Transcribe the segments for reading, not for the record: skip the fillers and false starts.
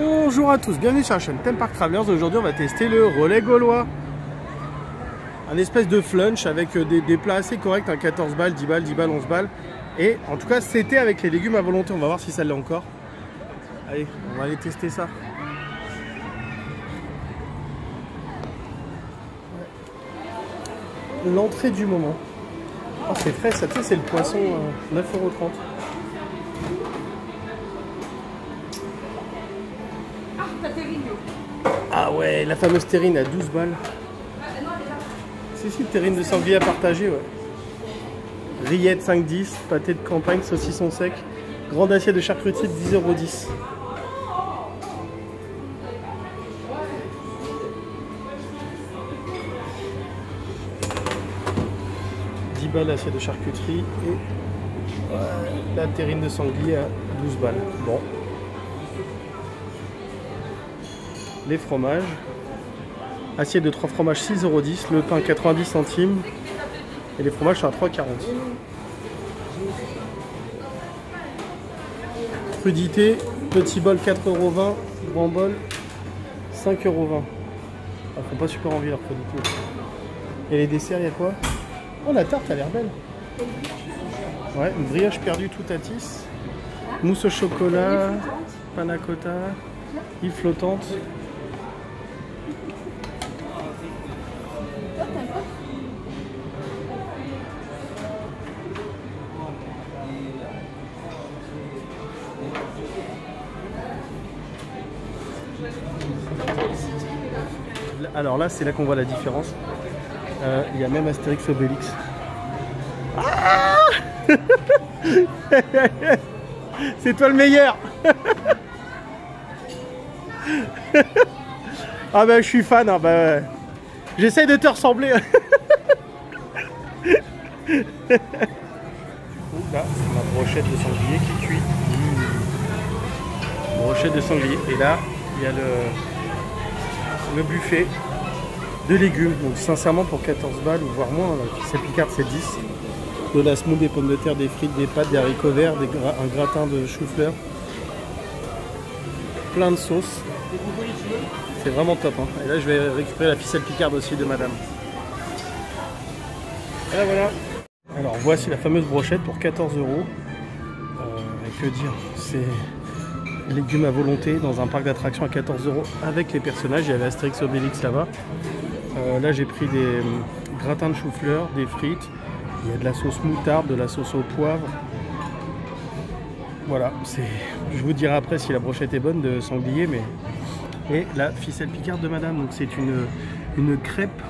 Bonjour à tous, bienvenue sur la chaîne Theme Park Travelers. Aujourd'hui on va tester le relais gaulois. Un espèce de flunch avec des plats assez corrects, 14 balles, 10 balles, 10 balles, 11 balles. Et en tout cas c'était avec les légumes à volonté, on va voir si ça l'est encore. Allez, on va aller tester ça. L'entrée du moment. Oh, c'est frais, ça, tu sais, c'est le poisson 9,30 €. Ah ouais, la fameuse terrine à 12 balles. Si, terrine de sanglier à partager, ouais. Rillettes 5,10 €, pâté de campagne, saucisson sec, grande assiette de charcuterie 10,10 €. L'assiette de charcuterie et la terrine de sanglier à 12 balles. Bon. Les fromages. Assiette de 3 fromages 6,10 €. Le pain 90 centimes. Et les fromages sont à 3,40 €. Crudité. Petit bol 4,20 €. Grand bol 5,20 €. Ils font pas super envie leur crudité. Et les desserts, il y a quoi? Oh, la tarte a l'air belle. Ouais, une brioche perdue tout à tisse. Mousse au chocolat, panna cotta, île flottante. Alors là, c'est là qu'on voit la différence. Il y a même Astérix Obélix. Ah c'est toi le meilleur. Ah bah je suis fan, hein, bah, j'essaie de te ressembler. Là, c'est ma brochette de sanglier qui cuit. Brochette de sanglier. Et là, il y a le buffet de légumes. Donc sincèrement pour 14 balles ou voire moins, la ficelle picarde c'est 10. De la semoule, des pommes de terre, des frites, des pâtes, des haricots verts, un gratin de chou-fleur. Plein de sauces. C'est vraiment top, hein. Et là je vais récupérer la ficelle picarde aussi de madame. Et là voilà. Alors voici la fameuse brochette pour 14 €. Et que dire, c'est légumes à volonté dans un parc d'attractions à 14 € avec les personnages. Il y avait Astérix Obélix là-bas. Là j'ai pris des gratins de chou-fleur, des frites, il y a de la sauce moutarde, de la sauce au poivre. Voilà, je vous dirai après si la brochette est bonne de sanglier, mais et la ficelle picarde de madame. Donc c'est une crêpe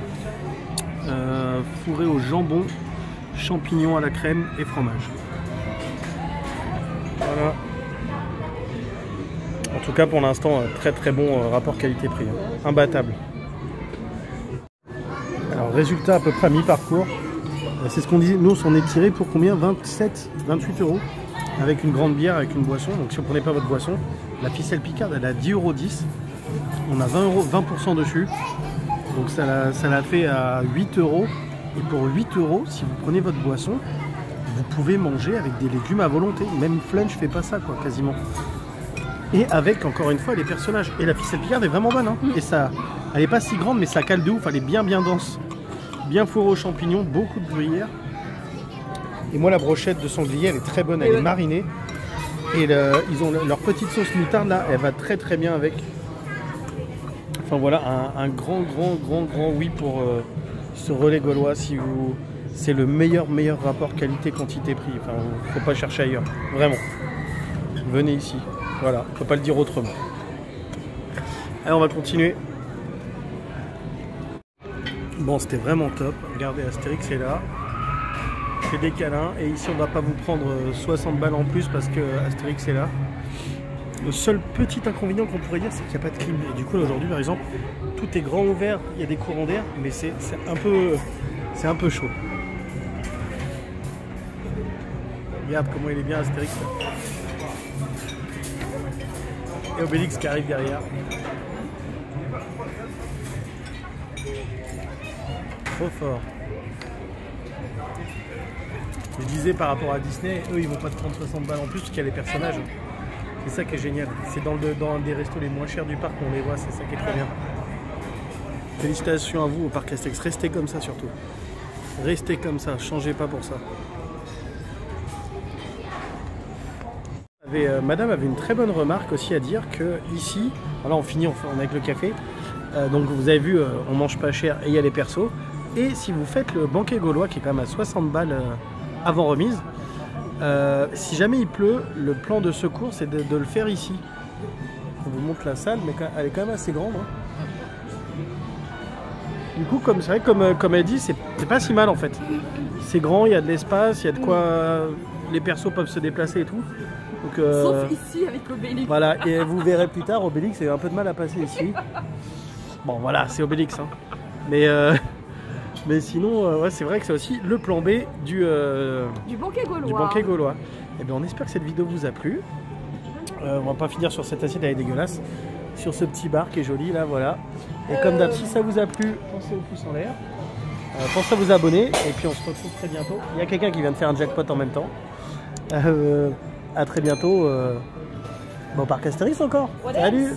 fourrée au jambon, champignons à la crème et fromage. Voilà. En tout cas pour l'instant très bon rapport qualité-prix, hein. Imbattable. Alors résultat à peu près à mi-parcours, c'est ce qu'on disait, nous on s'en est tiré pour combien? 27, 28 € avec une grande bière, avec une boisson. Donc si vous ne prenez pas votre boisson, la ficelle picarde elle a 10,10 €, on a 20% dessus, donc ça l'a fait à 8 €. Et pour 8 €, si vous prenez votre boisson, vous pouvez manger avec des légumes à volonté. Même Flunch fait pas ça quoi, quasiment. Et avec encore une fois les personnages. Et la ficelle picarde est vraiment bonne, hein. Et ça, elle est pas si grande mais ça cale de ouf, elle est bien dense. Bien fourrée aux champignons, beaucoup de gruyère. Et moi la brochette de sanglier elle est très bonne, elle est marinée. Et ils ont leur petite sauce moutarde là, elle va très bien avec. Enfin voilà, un grand oui pour ce relais gaulois. Si vous, c'est le meilleur rapport qualité-quantité-prix. Enfin, faut pas chercher ailleurs, vraiment. Venez ici, voilà, faut pas le dire autrement. Allez, on va continuer. Bon, c'était vraiment top. Regardez, Astérix est là. C'est des câlins. Et ici, on va pas vous prendre 60 balles en plus parce que Astérix est là. Le seul petit inconvénient qu'on pourrait dire, c'est qu'il n'y a pas de clim. Et du coup, aujourd'hui, par exemple, tout est grand ouvert. Il y a des courants d'air, mais c'est un peu chaud. Regarde comment il est bien, Astérix. Et Obélix qui arrive derrière. Trop fort. Je disais par rapport à Disney, eux ils vont pas te prendre 60 balles en plus parce qu'il y a les personnages. C'est ça qui est génial. C'est dans un des restos les moins chers du parc qu'on les voit, c'est ça qui est très bien. Félicitations à vous au parc Astérix, restez comme ça surtout. Restez comme ça, changez pas pour ça. Madame avait une très bonne remarque aussi à dire que ici, voilà on finit avec le café, donc vous avez vu on mange pas cher et il y a les persos. Et si vous faites le banquet gaulois qui est quand même à 60 balles avant remise, si jamais il pleut, le plan de secours c'est de le faire ici. On vous montre la salle, mais elle est quand même assez grande. Hein. Du coup, c'est vrai, comme elle dit, c'est pas si mal en fait. C'est grand, il y a de l'espace, il y a de quoi. Les persos peuvent se déplacer et tout. Donc, sauf ici avec Obélix. Voilà, et vous verrez plus tard, Obélix a un peu de mal à passer ici. Bon, voilà, c'est Obélix. Hein. Mais sinon, ouais, c'est vrai que c'est aussi le plan B du banquet gaulois. Du banquet gaulois. Et bien, on espère que cette vidéo vous a plu. On va pas finir sur cette assiette, elle est dégueulasse. Sur ce petit bar qui est joli, là, voilà. Et comme d'hab, si ça vous a plu, pensez au pouce en l'air. Pensez à vous abonner. Et puis, on se retrouve très bientôt. Il y a quelqu'un qui vient de faire un jackpot en même temps. À très bientôt. Bon, parc Astérix encore. Salut!